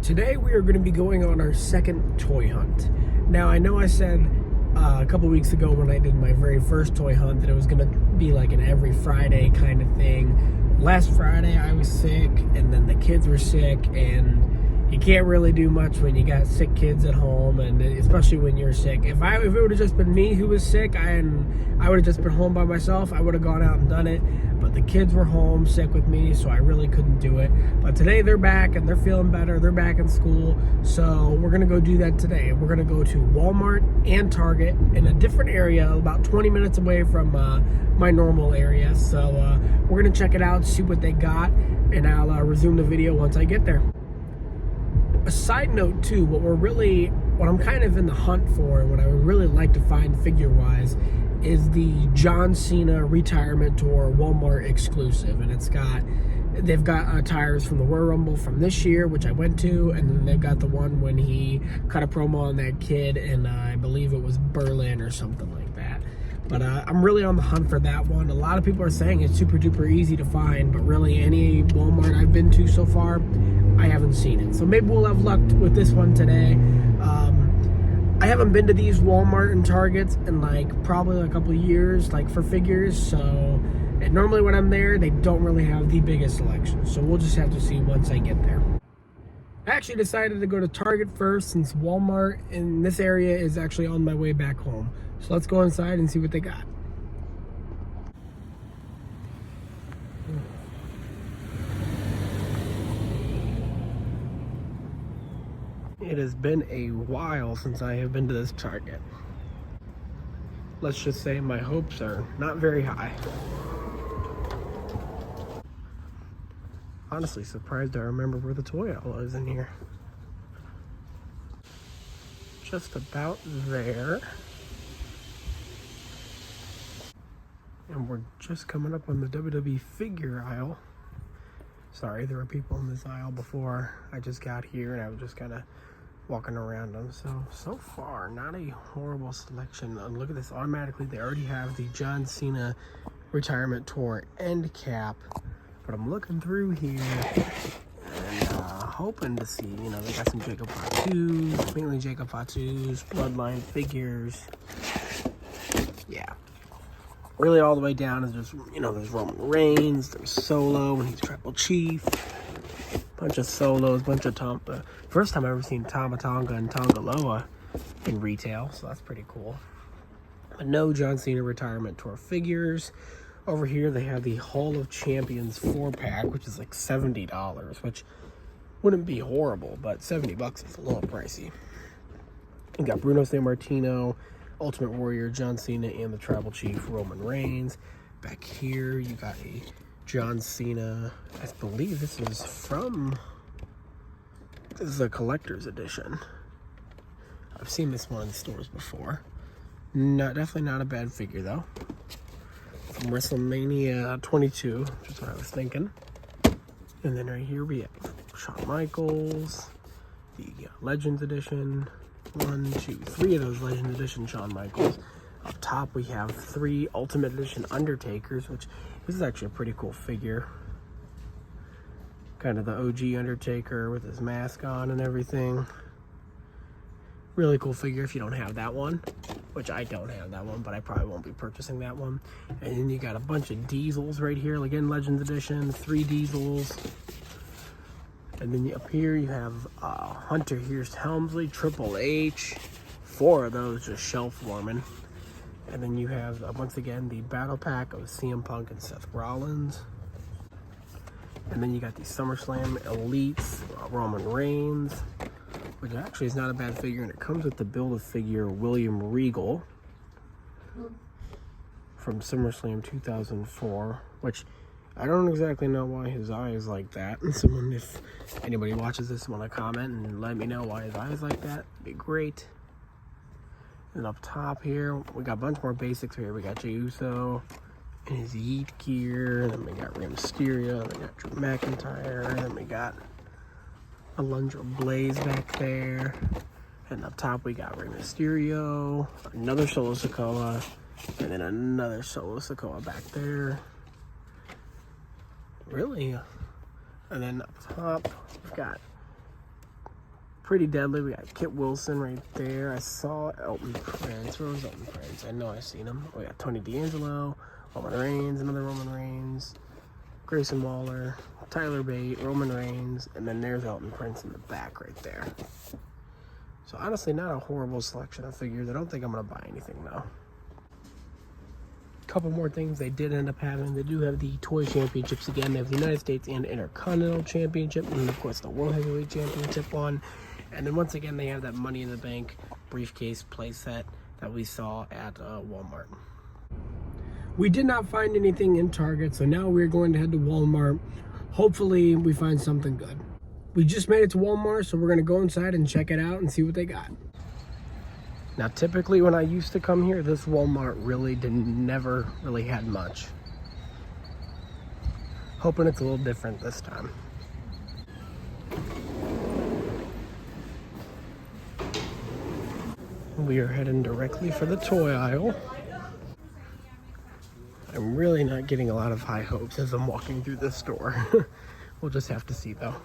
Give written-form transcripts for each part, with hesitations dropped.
Today we are going to be going on our second toy hunt. Now I know I said a couple weeks ago when I did my very first toy hunt that it was going to be like an every Friday kind of thing. Last Friday I was sick and then the kids were sick, and you can't really do much when you got sick kids at home, and especially when you're sick. If it would have just been me who was sick and I would have just been home by myself, I would have gone out and done it. But the kids were home sick with me, so I really couldn't do it. But today they're back and they're feeling better. They're back in school, so we're gonna go do that today. We're gonna go to Walmart and Target in a different area, about 20 minutes away from my normal area. So we're gonna check it out, see what they got, and I'll resume the video once I get there. A side note too, what I'm kind of in the hunt for, and what I would really like to find figure-wise, is the John Cena Retirement Tour Walmart exclusive, and they've got tires from the Royal Rumble from this year, which I went to, and then they've got the one when he cut a promo on that kid, and I believe it was Berlin or something like that. But I'm really on the hunt for that one. A lot of people are saying it's super duper easy to find, but really any Walmart I've been to so far, I haven't seen it. So maybe we'll have luck with this one today. I haven't been to these Walmart and Targets in probably a couple of years, for figures. So, and normally when I'm there, they don't really have the biggest selection. So we'll just have to see once I get there. I actually decided to go to Target first, since Walmart in this area is actually on my way back home. So let's go inside and see what they got. It has been a while since I have been to this Target. Let's just say my hopes are not very high. Honestly, surprised I remember where the toy aisle is in here. Just about there. And we're just coming up on the WWE figure aisle. Sorry, there were people in this aisle before I just got here, and I was just kind of walking around them. So far, not a horrible selection. Look at this. Automatically, they already have the John Cena Retirement Tour end cap. But I'm looking through here and hoping to see, they got some Jacob Fatu's, mainly Jacob Fatu's, Bloodline figures. Yeah. Really all the way down is just, there's Roman Reigns, there's Solo when he's Tribal Chief. Bunch of Solos, bunch of first time I've ever seen Tama Tonga and Tonga Loa in retail, so that's pretty cool. But no John Cena Retirement Tour figures. Over here they have the Hall of Champions 4-pack, which is like $70, which wouldn't be horrible, but $70 is a little pricey. You got Bruno Sammartino, Ultimate Warrior, John Cena, and the Tribal Chief Roman Reigns. Back here you got a John Cena. I believe this is a collector's edition. I've seen this one in stores before. Definitely not a bad figure though. From WrestleMania 22, which is what I was thinking. And then right here we have Shawn Michaels, the Legends edition. 1, 2, 3 of those Legends edition Shawn Michaels. Up top we have 3 Ultimate Edition Undertakers, which this is actually a pretty cool figure. Kind of the OG Undertaker with his mask on and everything. Really cool figure if you don't have that one, which I don't have that one, but I probably won't be purchasing that one. And then you got a bunch of Diesels right here, again Legends Edition, 3 Diesels. And then up here you have Hunter Hearst Helmsley, Triple H, 4 of those just shelf warming. And then you have, once again, the Battle Pack of CM Punk and Seth Rollins. And then you got the SummerSlam Elites, Roman Reigns, which actually is not a bad figure. And it comes with the Build-A-Figure William Regal from SummerSlam 2004, which I don't exactly know why his eye is like that. And if anybody watches this, want to comment and let me know why his eye is like that, it'd be great. And up top here, we got a bunch more basics here. We got Jey Uso in his Yeet gear. And then we got Rey Mysterio. And we got Drew McIntyre. And then we got Alundra Blaze back there. And up top, we got Rey Mysterio. Another Solo Sikoa. And then another Solo Sikoa back there. Really? And then up top, we've got pretty deadly. We got Kit Wilson right there. I saw Elton Prince. Where was Elton Prince? I know I've seen him. We got Tony D'Angelo, Roman Reigns, another Roman Reigns, Grayson Waller, Tyler Bate, Roman Reigns, and then there's Elton Prince in the back right there. So honestly, not a horrible selection of figures. I don't think I'm going to buy anything though. Couple more things they did end up having. They do have the toy championships again. They have the United States and Intercontinental Championship, and of course the World Heavyweight Championship one. And then once again, they have that Money in the Bank briefcase playset that we saw at Walmart. We did not find anything in Target, so now we're going to head to Walmart. Hopefully we find something good. We just made it to Walmart, so we're going to go inside and check it out and see what they got. Now, typically when I used to come here, this Walmart really never really had much. Hoping it's a little different this time. We are heading directly for the toy aisle. I'm really not getting a lot of high hopes as I'm walking through this store. We'll just have to see though.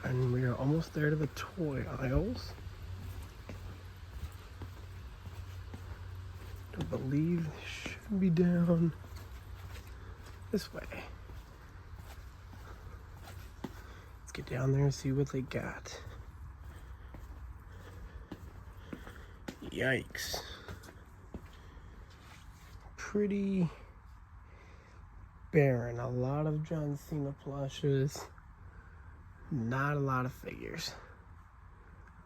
And we are almost there to the toy aisles. I believe they should be down this way. Let's get down there and see what they got. Yikes. Pretty barren. A lot of John Cena plushes. Not a lot of figures.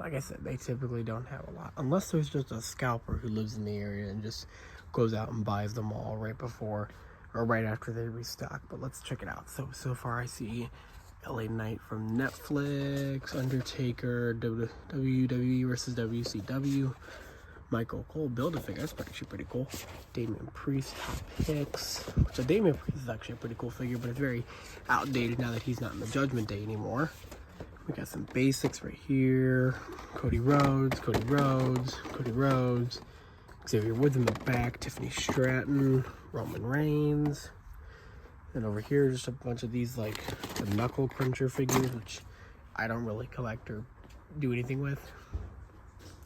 Like I said, they typically don't have a lot. Unless there's just a scalper who lives in the area and just goes out and buys them all right before or right after they restock. But let's check it out. So far I see LA Knight from Netflix, Undertaker, WWE versus WCW, Michael Cole Build-A-Figure. That's actually pretty cool. Damian Priest top picks. Which a Damian Priest is actually a pretty cool figure, but it's very outdated now that he's not in the Judgment Day anymore. We got some basics right here. Cody Rhodes, Xavier Woods in the back, Tiffany Stratton, Roman Reigns. And over here, just a bunch of these like the Knuckle Cruncher figures, which I don't really collect or do anything with.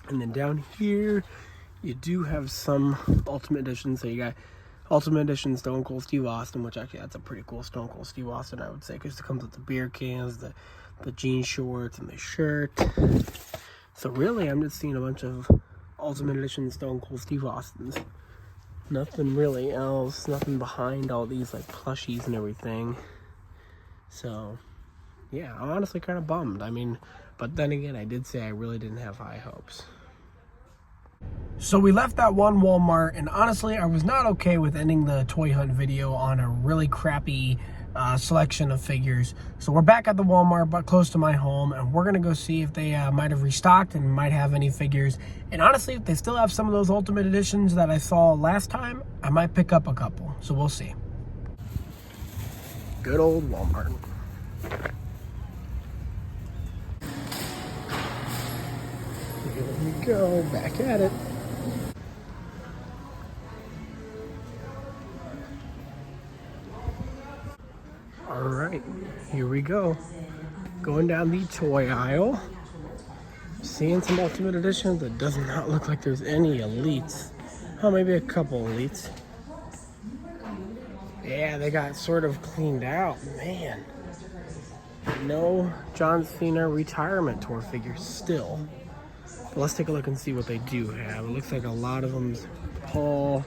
And then down here, you do have some Ultimate Editions. So you got Ultimate Edition Stone Cold Steve Austin, which actually that's a pretty cool Stone Cold Steve Austin, I would say, because it comes with the beer cans, the jean shorts, and the shirt. So really, I'm just seeing a bunch of Ultimate Edition Stone Cold Steve Austins. Nothing really else, nothing behind all these like plushies and everything. So yeah, I'm honestly kind of bummed. I mean, but then again, I did say I really didn't have high hopes. So we left that one Walmart, and honestly, I was not okay with ending the toy hunt video on a really crappy selection of figures. So we're back at the Walmart, but close to my home, and we're gonna go see if they might have restocked and might have any figures. And honestly, if they still have some of those Ultimate Editions that I saw last time, I might pick up a couple. So we'll see. Good old Walmart. Here we go, back at it. All right, here we go. Going down the toy aisle. Seeing some Ultimate Editions. It does not look like there's any Elites. Oh, maybe a couple Elites. Yeah, they got sort of cleaned out, man. No John Cena retirement tour figures still. But let's take a look and see what they do have. It looks like a lot of them's Paul,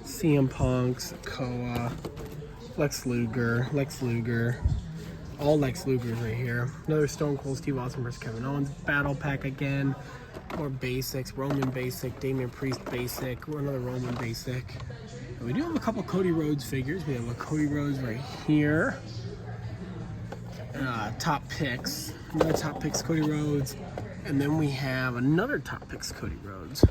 CM Punk's, Koa, Lex Luger, all Lex Lugers right here. Another Stone Cold Steve Austin vs. Kevin Owens battle pack again. More basics, Roman basic, Damian Priest basic, another Roman basic. And we do have a couple Cody Rhodes figures. We have a Cody Rhodes right here. Top picks, another Top Picks Cody Rhodes. And then we have another Top Picks Cody Rhodes.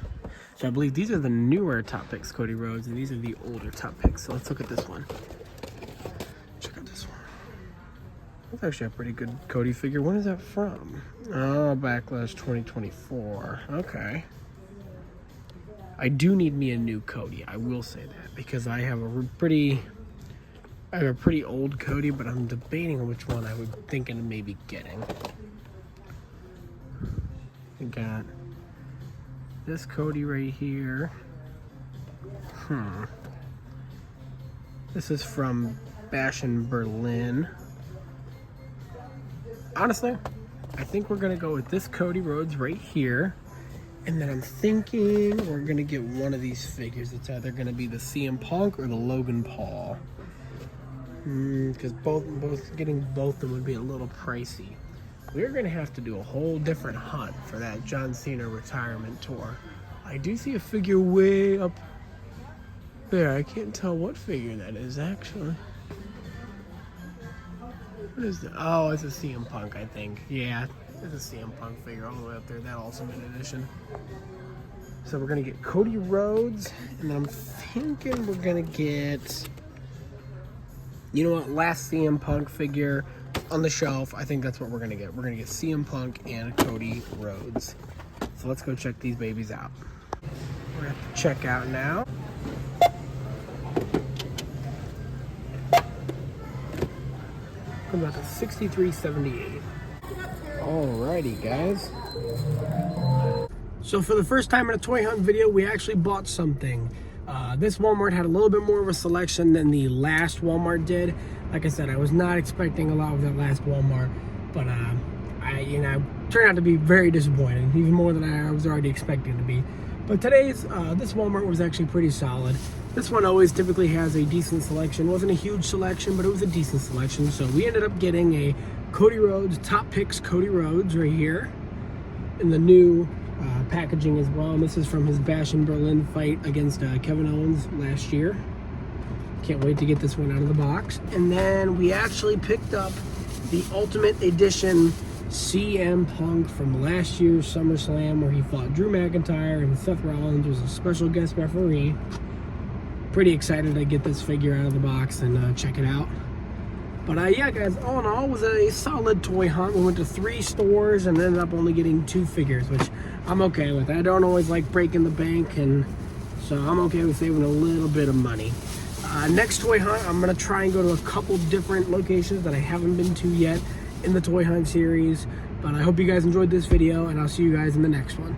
So I believe these are the newer Top Picks Cody Rhodes, and these are the older Top Picks. So let's look at this one. Check out this one. That's actually a pretty good Cody figure. When is that from? Oh, Backlash 2024. Okay. I do need me a new Cody. I will say that, because I have a pretty old Cody, but I'm debating on which one I would think of maybe getting. We got this Cody right here. This is from Bash in Berlin. Honestly, I think we're gonna go with this Cody Rhodes right here. And then I'm thinking we're gonna get one of these figures. It's either gonna be the CM Punk or the Logan Paul. Because getting both of them would be a little pricey. We're gonna have to do a whole different hunt for that John Cena retirement tour. I do see a figure way up there. I can't tell what figure that is actually. What is that? Oh, it's a CM Punk, I think. Yeah, it's a CM Punk figure all the way up there. That Ultimate Edition. So we're gonna get Cody Rhodes, and then I'm thinking we're gonna get, you know what, last CM Punk figure on the shelf. I think that's what we're gonna get. We're gonna get CM Punk and Cody Rhodes. So let's go check these babies out. We're gonna have to check out now. Comes out to $63.78. Alrighty, guys. So for the first time in a toy hunt video, we actually bought something. This Walmart had a little bit more of a selection than the last Walmart did. Like I said, I was not expecting a lot of that last Walmart, but I turned out to be very disappointed, even more than I was already expecting to be. But today's, this Walmart was actually pretty solid. This one always typically has a decent selection. Wasn't a huge selection, but it was a decent selection. So we ended up getting a Cody Rhodes, Top Picks Cody Rhodes right here in the new packaging as well. And this is from his Bash in Berlin fight against Kevin Owens last year. Can't wait to get this one out of the box. And then we actually picked up the Ultimate Edition CM Punk from last year's SummerSlam, where he fought Drew McIntyre and Seth Rollins was a special guest referee. Pretty excited to get this figure out of the box and check it out. But yeah, guys, all in all, it was a solid toy hunt. We went to 3 stores and ended up only getting 2 figures, which I'm okay with. I don't always like breaking the bank, and so I'm okay with saving a little bit of money. Next toy hunt, I'm going to try and go to a couple different locations that I haven't been to yet in the toy hunt series. But I hope you guys enjoyed this video, and I'll see you guys in the next one.